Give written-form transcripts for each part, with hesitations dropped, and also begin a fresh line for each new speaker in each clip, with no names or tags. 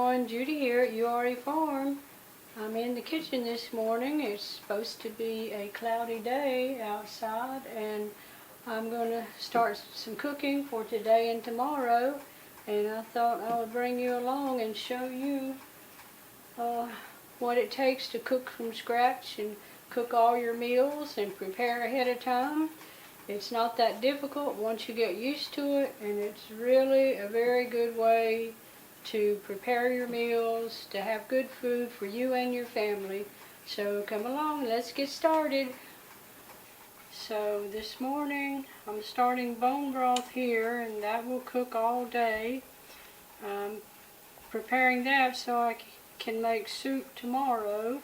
everyone, Judy here at URE Farm. I'm in the kitchen this morning. It's supposed to be a cloudy day outside, and I'm going to start some cooking for today and tomorrow, and I thought I would bring you along and show you what it takes to cook from scratch and cook all your meals and prepare ahead of time. It's not that difficult once you get used to it, and it's really a very good way to prepare your meals, to have good food for you and your family. So come along, let's get started. So this morning I'm starting bone broth here, and that will cook all day. I'm preparing that so I can make soup tomorrow.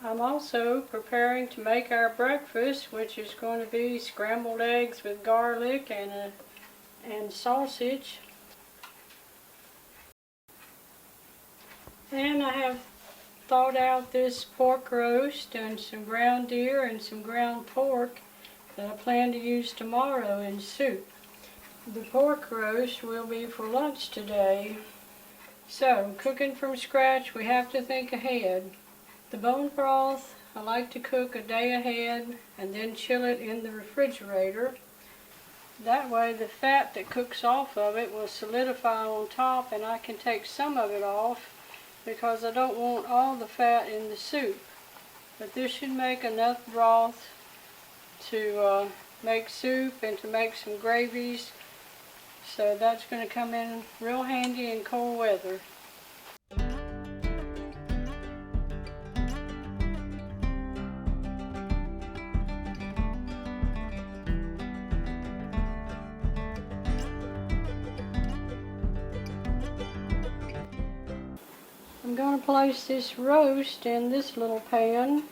I'm also preparing to make our breakfast, which is going to be scrambled eggs with garlic and sausage. And I have thawed out this pork roast and some ground deer and some ground pork that I plan to use tomorrow in soup. The pork roast will be for lunch today. So, cooking from scratch, we have to think ahead. The bone broth, I like to cook a day ahead and then chill it in the refrigerator. That way the fat that cooks off of it will solidify on top, and I can take some of it off because I don't want all the fat in the soup. But this should make enough broth to make soup and to make some gravies. So that's going to come in real handy in cold weather. I'm going to place this roast in this little pan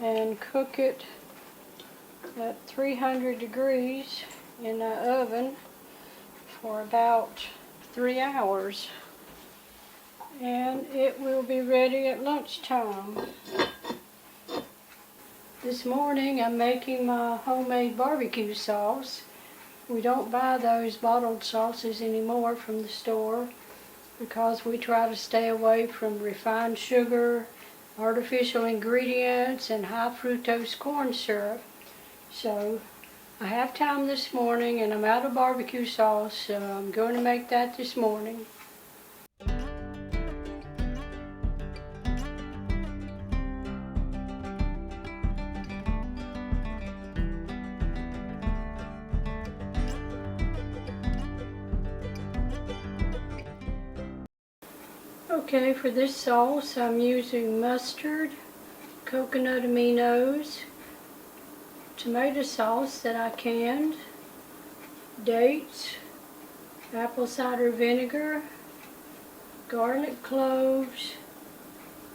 and cook it at 300 degrees in the oven for about 3 hours, and it will be ready at lunchtime. This morning I'm making my homemade barbecue sauce. We don't buy those bottled sauces anymore from the store, because we try to stay away from refined sugar, artificial ingredients, and high fructose corn syrup. So I have time this morning and I'm out of barbecue sauce, so I'm going to make that this morning. Okay, for this sauce I'm using mustard, coconut aminos, tomato sauce that I canned, dates, apple cider vinegar, garlic cloves,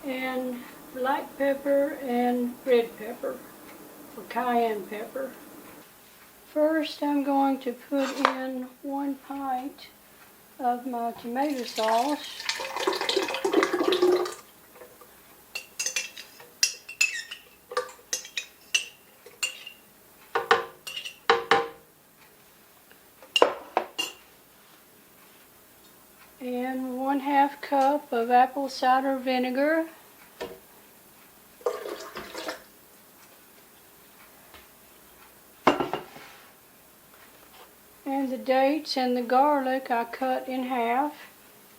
and black pepper and red pepper, or cayenne pepper. First I'm going to put in 1 pint of my tomato sauce. And 1/2 cup of apple cider vinegar. And the dates and the garlic I cut in half.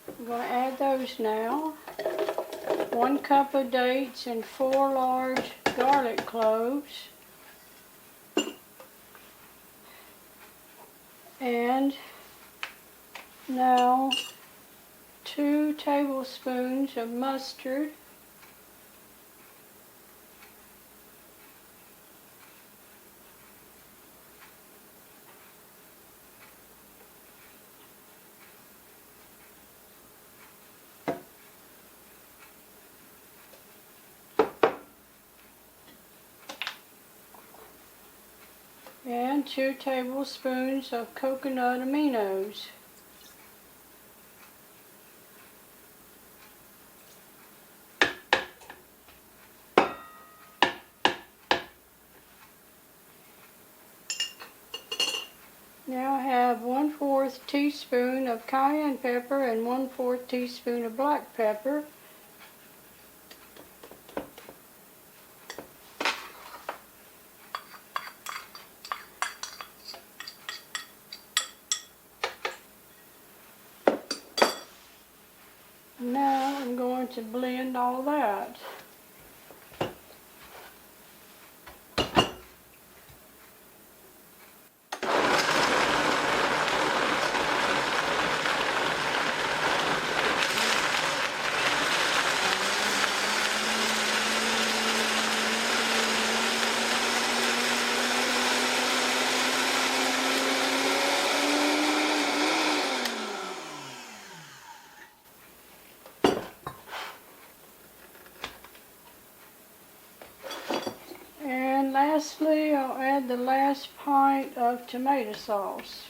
I'm going to add those now. 1 cup of dates and 4 large garlic cloves. And now 2 tablespoons of mustard. And 2 tablespoons of coconut aminos. Now I have 1/4 teaspoon of cayenne pepper and 1/4 teaspoon of black pepper. Now I'm going to blend all that. And lastly, I'll add the last pint of tomato sauce.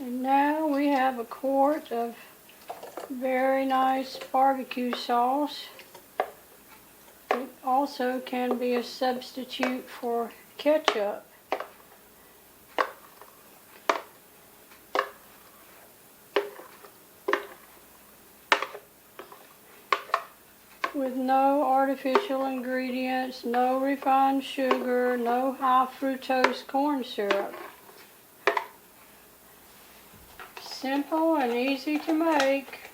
And now we have a quart of very nice barbecue sauce. It also can be a substitute for ketchup. With no artificial ingredients, no refined sugar, no high fructose corn syrup. Simple and easy to make.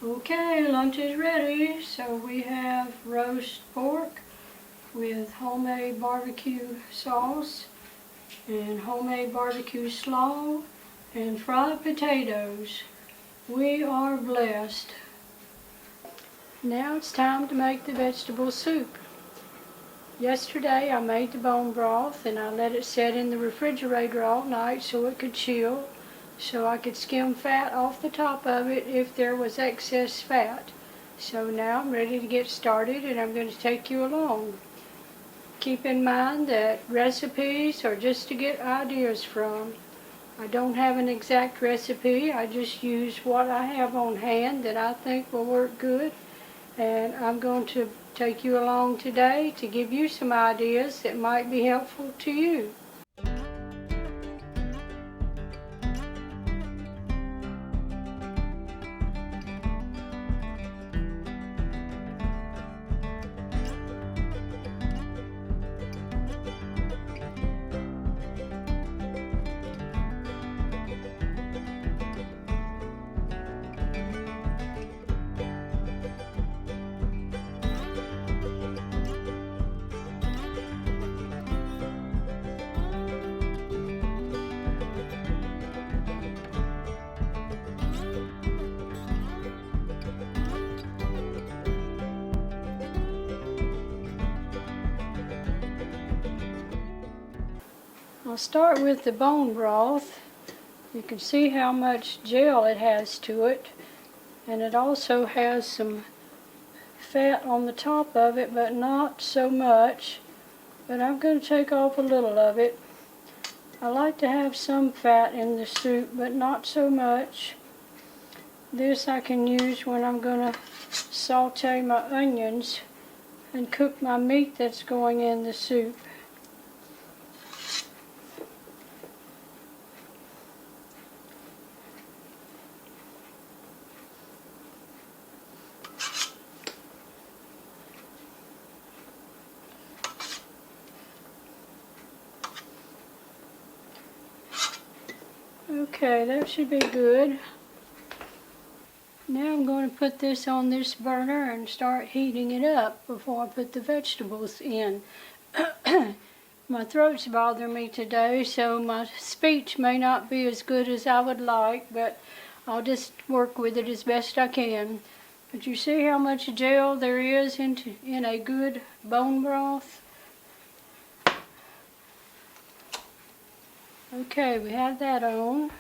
Okay, lunch is ready. So we have roast pork with homemade barbecue sauce and homemade barbecue slaw and fried potatoes. We are blessed. Now it's time to make the vegetable soup. Yesterday I made the bone broth and I let it set in the refrigerator all night so it could chill, so I could skim fat off the top of it if there was excess fat. So now I'm ready to get started and I'm going to take you along. Keep in mind that recipes are just to get ideas from. I don't have an exact recipe, I just use what I have on hand that I think will work good. And I'm going to take you along today to give you some ideas that might be helpful to you. I'll start with the bone broth. You can see how much gel it has to it, and it also has some fat on the top of it, but not so much. But I'm going to take off a little of it. I like to have some fat in the soup, but not so much. This I can use when I'm going to saute my onions and cook my meat that's going in the soup. Okay, that should be good. Now I'm going to put this on this burner and start heating it up before I put the vegetables in. My throat's bothering me today, so my speech may not be as good as I would like, but I'll just work with it as best I can. But you see how much gel there is in a good bone broth? Okay, we have that on.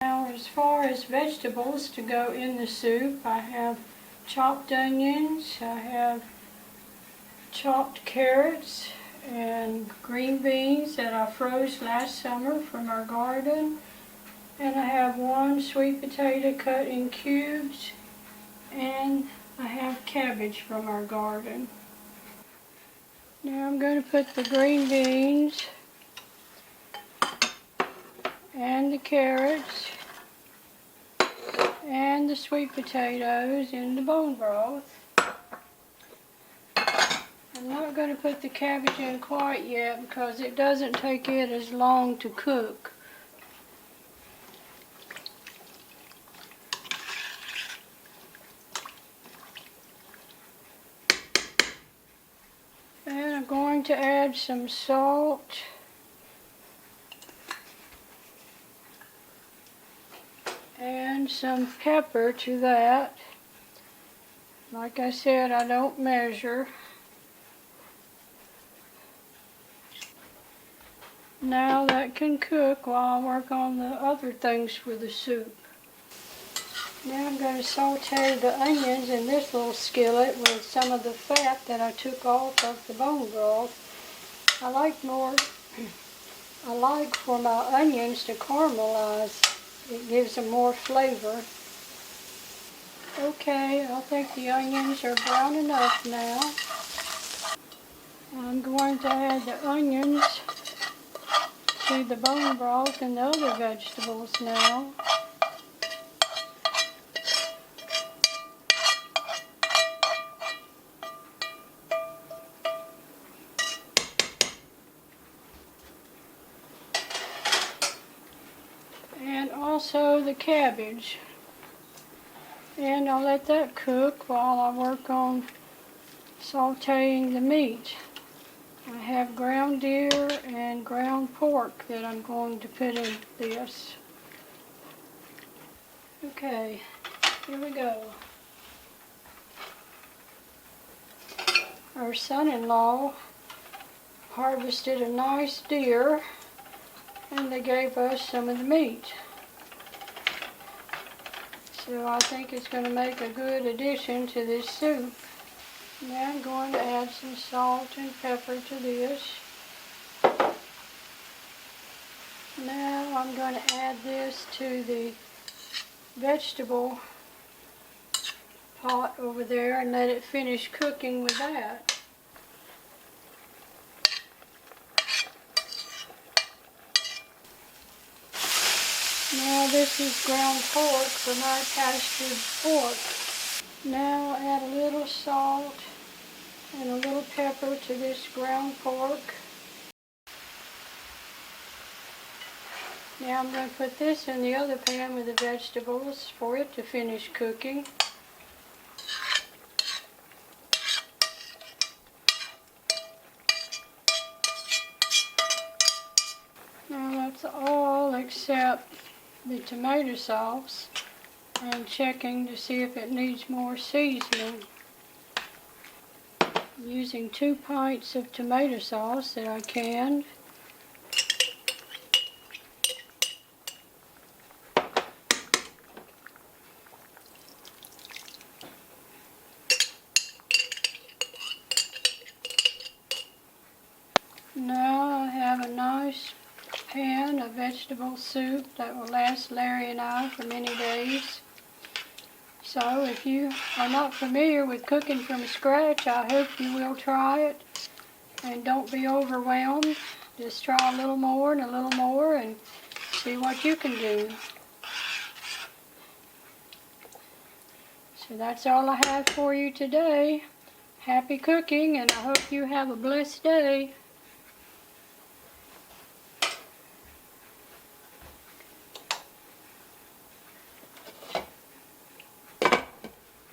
Now, as far as vegetables to go in the soup, I have chopped onions, I have chopped carrots and green beans that I froze last summer from our garden. And I have one sweet potato cut in cubes, and I have cabbage from our garden. Now I'm going to put the green beans and the carrots and the sweet potatoes in the bone broth. I'm not going to put the cabbage in quite yet because it doesn't take it as long to cook. And I'm going to add some salt and some pepper to that. Like I said, I don't measure. Now that can cook while I work on the other things for the soup. Now I'm going to saute the onions in this little skillet with some of the fat that I took off of the bone broth. I like for my onions to caramelize. It gives them more flavor. Okay, I think the onions are brown enough now. I'm going to add the onions to the bone broth and the other vegetables now. And also the cabbage. And I'll let that cook while I work on sauteing the meat. I have ground deer and ground pork that I'm going to put in this. Okay, here we go. Our son-in-law harvested a nice deer and they gave us some of the meat. So I think it's going to make a good addition to this soup. Now I'm going to add some salt and pepper to this. Now I'm going to add this to the vegetable pot over there and let it finish cooking with that. Now this is ground pork from our pastured pork. Now I'll add a little salt and a little pepper to this ground pork. Now I'm going to put this in the other pan with the vegetables for it to finish cooking. Now that's all except the tomato sauce. I'm checking to see if it needs more seasoning. I'm using 2 pints of tomato sauce that I canned. Now I have a nice pan of vegetable soup that will last Larry and I for many days. So if you are not familiar with cooking from scratch, I hope you will try it. And don't be overwhelmed. Just try a little more and see what you can do. So that's all I have for you today. Happy cooking, and I hope you have a blessed day.